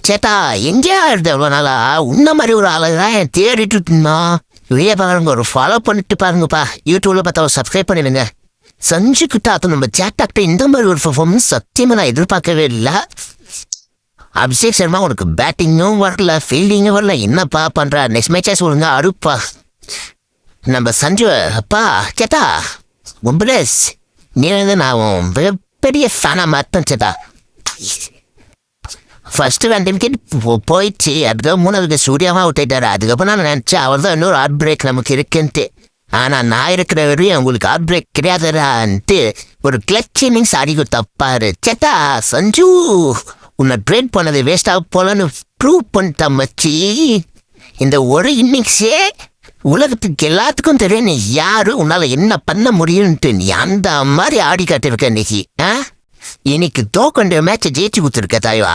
சேட்டா எங்கேயா இருந்த எவ்வளோ நாளா உன்ன மாதிரி ஒரு ஆளை தான் தேடிட்டு இருந்தோம். வெளியே பாருங்க, ஒரு ஃபாலோ பண்ணிட்டு பாருங்கப்பா. யூடியூப்ல பார்த்தா ஒரு சப்ஸ்கிரைப் பண்ணிடுங்க. சஞ்சுக்கிட்ட அது நம்ம சேட்டாக்கிட்ட இந்த மாதிரி ஒரு பர்ஃபார்மன்ஸ் சத்தியமாக நான் எதிர்பார்க்கவே இல்லை. அபிஷேக் சர்மா உனக்கு பேட்டிங்கும் வரல, ஃபீல்டிங்கும் வரல, என்னப்பா பண்ற? நெக்ஸ்ட் மேட்சா சொல்லுங்க அருப்பா. நம்ம சஞ்சு அப்பா சேட்டா கும்பலேஷ், நீ வந்து நான் பெரிய ஃபேனாக மாட்டேன் சேட்டா. ஃபர்ஸ்ட் 2 விக்கெட் போயிடுச்சு. அதுக்கப்புறம் 3வது விக்கெட் சூர்யாவாக விட்டுட்டாரு. அதுக்கப்புறம் நான் நினச்சேன் அவர் தான் இன்னொரு ஹார்ட் பிரேக் நமக்கு இருக்குன்ட்டு. ஆனால் நான் இருக்கிற வரையும் உங்களுக்கு ஹார்ட் பிரேக் கிடையாதுடான்ட்டு ஒரு கிளச் இன்னிங்ஸ் ஆடி தப்பாரு. சேட்டா சஞ்சு உன்னை ட்ரேட் பண்ணது வேஸ்டாக போலன்னு ப்ரூவ் பண்ணிட்ட மச்சி. இந்த ஒரு இன்னிங்ஸே உலகத்துக்கு எல்லாத்துக்கும் தெரியும் நீ யாரு, உன்னால் என்ன பண்ண முடியும்ன்ட்டு. நீ அந்த மாதிரி ஆடி காட்டிருக்க இன்னைக்கு. இன்னைக்கு தோக்கண்ட மேட்சை ஜெயிச்சு கொடுத்துருக்க தாய்வா.